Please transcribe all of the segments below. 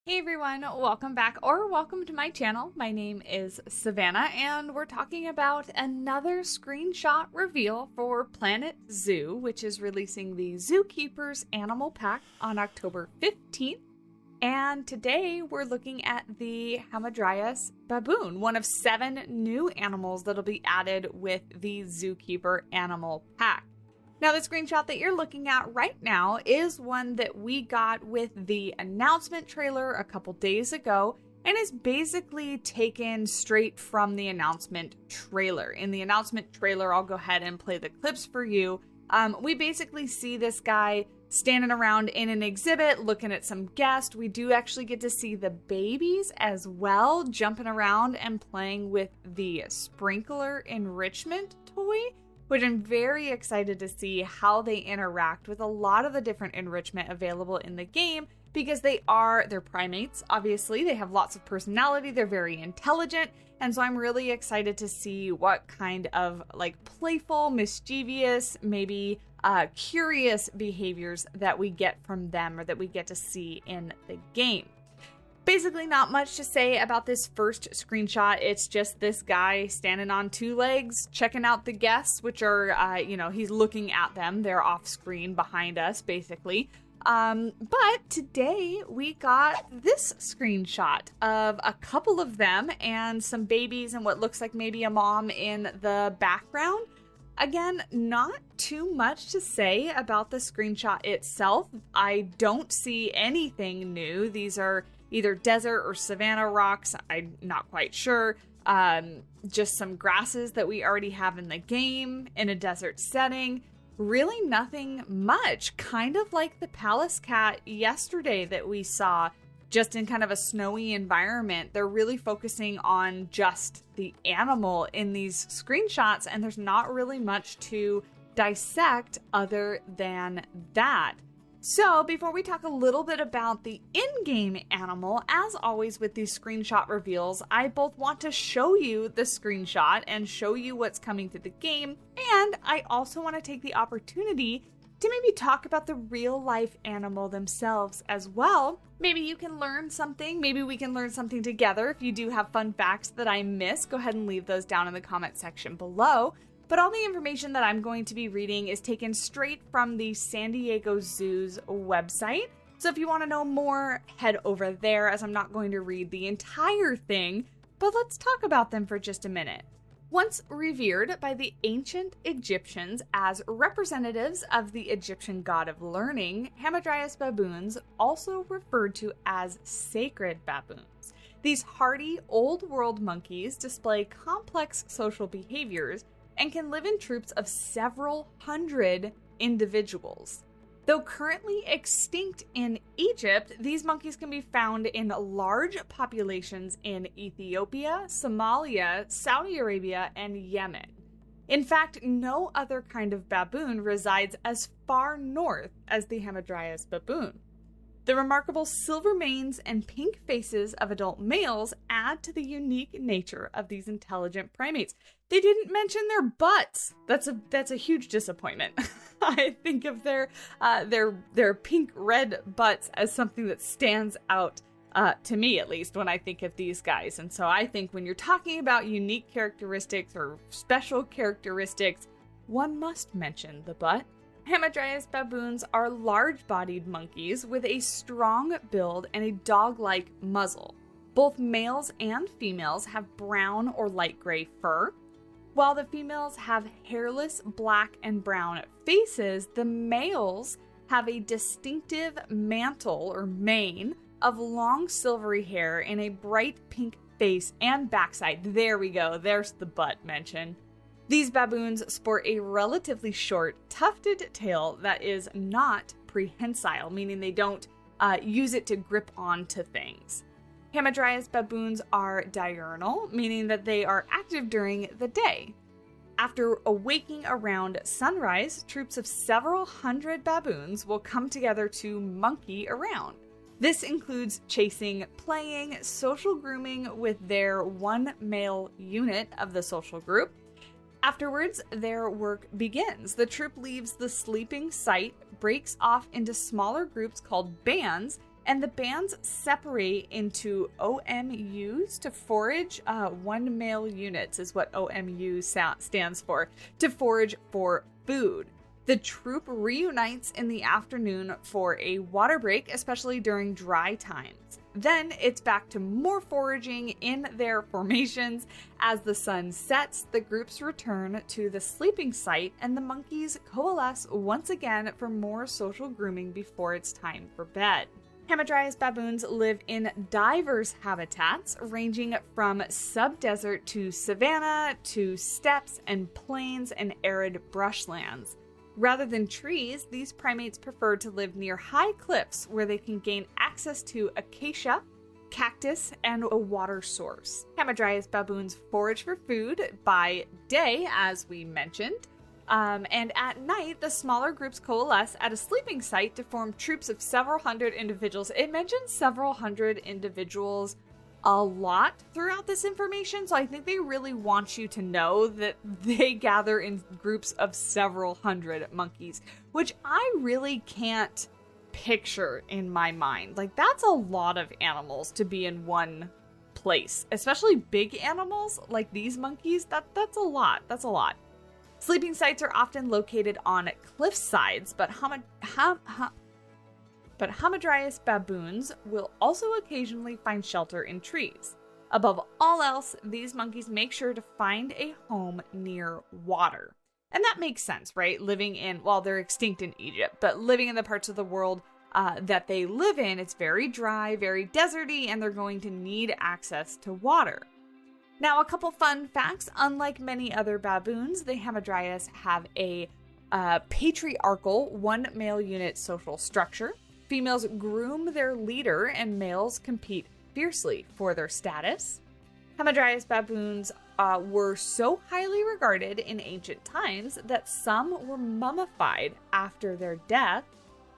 Hey everyone, welcome back or welcome to my channel. My name is Savannah and we're talking about another screenshot reveal for Planet Zoo, which is releasing the Zookeepers Animal Pack on October 15th. And today we're looking at the Hamadryas Baboon, one of 7 new animals that'll be added with the Zookeeper Animal Pack. Now, the screenshot that you're looking at right now is one that we got with the announcement trailer a couple days ago and is basically taken straight from the announcement trailer. In the announcement trailer, I'll go ahead and play the clips for you. We basically see this guy standing around in an exhibit looking at some guests. We do actually get to see the babies as well, jumping around and playing with the sprinkler enrichment toy, which I'm very excited to see how they interact with a lot of the different enrichment available in the game, because they're primates, obviously. They have lots of personality, they're very intelligent, and so I'm really excited to see what kind of playful, mischievous, maybe curious behaviors that we get from them or that we get to see in the game. Basically, not much to say about this first screenshot. It's just this guy standing on 2 legs, checking out the guests, which are, he's looking at them. They're off screen behind us, basically. But today we got this screenshot of a couple of them and some babies and what looks like maybe a mom in the background. Again, not too much to say about the screenshot itself. I don't see anything new. These are either desert or savanna rocks, I'm not quite sure. Just some grasses that we already have in the game in a desert setting. Really nothing much, kind of like the Pallas cat yesterday that we saw, just in kind of a snowy environment. They're really focusing on just the animal in these screenshots, and there's not really much to dissect other than that. So before we talk a little bit about the in-game animal, as always with these screenshot reveals, I both want to show you the screenshot and show you what's coming to the game, and I also want to take the opportunity to maybe talk about the real-life animal themselves as well. Maybe you can learn something, maybe we can learn something together. If you do have fun facts that I missed, go ahead and leave those down in the comment section below. But all the information that I'm going to be reading is taken straight from the San Diego Zoo's website. So if you want to know more, head over there, as I'm not going to read the entire thing, but let's talk about them for just a minute. Once revered by the ancient Egyptians as representatives of the Egyptian god of learning, Hamadryas baboons, also referred to as sacred baboons. These hardy, old-world monkeys display complex social behaviors and can live in troops of several hundred individuals. Though currently extinct in Egypt, these monkeys can be found in large populations in Ethiopia, Somalia, Saudi Arabia, and Yemen. In fact, no other kind of baboon resides as far north as the Hamadryas baboon. The remarkable silver manes and pink faces of adult males add to the unique nature of these intelligent primates. They didn't mention their butts. That's a huge disappointment. I think of their pink red butts as something that stands out to me, at least, when I think of these guys. And so I think when you're talking about unique characteristics or special characteristics, one must mention the butt. Hamadryas baboons are large-bodied monkeys with a strong build and a dog-like muzzle. Both males and females have brown or light gray fur. While the females have hairless black and brown faces, the males have a distinctive mantle or mane of long silvery hair and a bright pink face and backside. There we go, there's the butt mention. These baboons sport a relatively short, tufted tail that is not prehensile, meaning they don't use it to grip onto things. Hamadryas baboons are diurnal, meaning that they are active during the day. After awaking around sunrise, troops of several hundred baboons will come together to monkey around. This includes chasing, playing, social grooming with their one male unit of the social group. Afterwards, their work begins. The troop leaves the sleeping site, breaks off into smaller groups called bands, And the bands separate into OMUs to forage. 1 male units is what OMU stands for, to forage for food. The troop reunites in the afternoon for a water break, especially during dry times. Then it's back to more foraging in their formations. As the sun sets, the groups return to the sleeping site and the monkeys coalesce once again for more social grooming before it's time for bed. Hamadryas baboons live in diverse habitats, ranging from subdesert to savanna to steppes and plains and arid brushlands. Rather than trees, these primates prefer to live near high cliffs where they can gain access to acacia, cactus, and a water source. Hamadryas baboons forage for food by day, as we mentioned. And at night, the smaller groups coalesce at a sleeping site to form troops of several hundred individuals. It mentions several hundred individuals a lot throughout this information, so I think they really want you to know that they gather in groups of several hundred monkeys, which I really can't picture in my mind. Like, that's a lot of animals to be in one place, especially big animals like these monkeys. That's a lot. That's a lot. Sleeping sites are often located on cliff sides, but Hamadryas baboons will also occasionally find shelter in trees. Above all else, these monkeys make sure to find a home near water. And that makes sense, right? Living in, well, they're extinct in Egypt, but living in the parts of the world that they live in, it's very dry, very deserty, and they're going to need access to water. Now, a couple fun facts. Unlike many other baboons, the Hamadryas have a patriarchal 1 male unit social structure. Females groom their leader and males compete fiercely for their status. Hamadryas baboons were so highly regarded in ancient times that some were mummified after their death,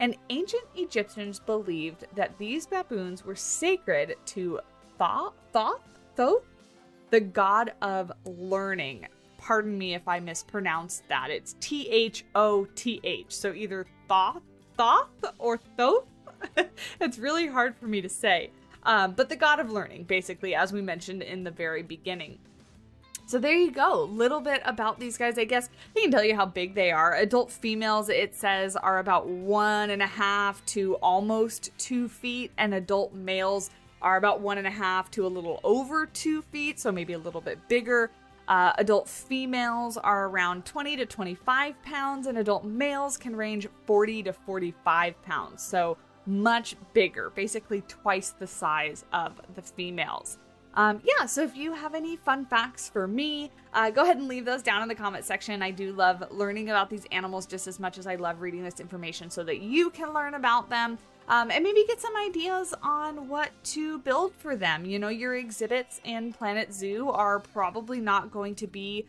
and ancient Egyptians believed that these baboons were sacred to Thoth, the god of learning. Pardon me if I mispronounced that. It's Thoth. So either Thoth or Thoth. It's really hard for me to say. But the god of learning, basically, as we mentioned in the very beginning. So there you go. Little bit about these guys. I guess I can tell you how big they are. Adult females, it says, are about 1.5 to almost 2 feet, and adult males are about 1.5 to a little over 2 feet, so maybe a little bit bigger. Adult females are around 20 to 25 pounds, and adult males can range 40 to 45 pounds, so much bigger, basically twice the size of the females. So if you have any fun facts for me, go ahead and leave those down in the comment section. I do love learning about these animals just as much as I love reading this information so that you can learn about them. And maybe get some ideas on what to build for them. You know, your exhibits in Planet Zoo are probably not going to be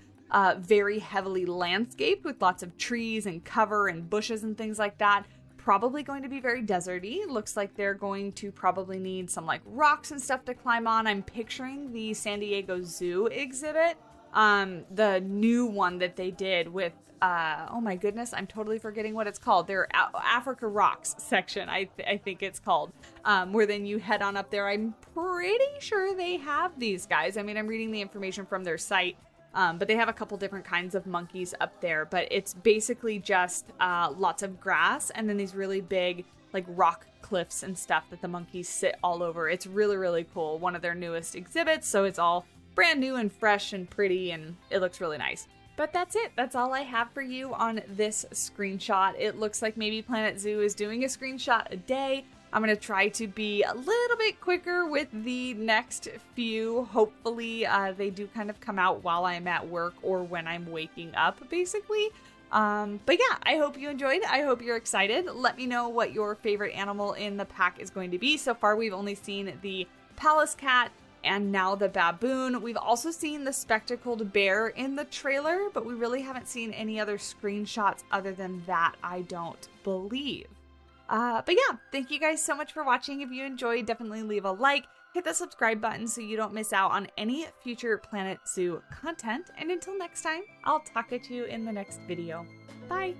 very heavily landscaped with lots of trees and cover and bushes and things like that. Probably going to be very deserty. Looks like they're going to probably need some like rocks and stuff to climb on. I'm picturing the San Diego Zoo exhibit, the new one that they did with oh my goodness, I'm totally forgetting what it's called. Their Africa Rocks section, I think it's called, where then you head on up there. I'm pretty sure they have these guys. I mean, I'm reading the information from their site, but they have a couple different kinds of monkeys up there. But it's basically just lots of grass and then these really big like rock cliffs and stuff that the monkeys sit all over. It's really, really cool. One of their newest exhibits, so it's all brand new and fresh and pretty, and it looks really nice. But that's it. That's all I have for you on this screenshot. It looks like maybe Planet Zoo is doing a screenshot a day. I'm going to try to be a little bit quicker with the next few. Hopefully, they do kind of come out while I'm at work or when I'm waking up, basically. But yeah, I hope you enjoyed. I hope you're excited. Let me know what your favorite animal in the pack is going to be. So far, we've only seen the Pallas cat and now the baboon. We've also seen the spectacled bear in the trailer, but we really haven't seen any other screenshots other than that, I don't believe. But yeah, thank you guys so much for watching. If you enjoyed, definitely leave a like, hit the subscribe button so you don't miss out on any future Planet Zoo content. And until next time, I'll talk at you in the next video. Bye!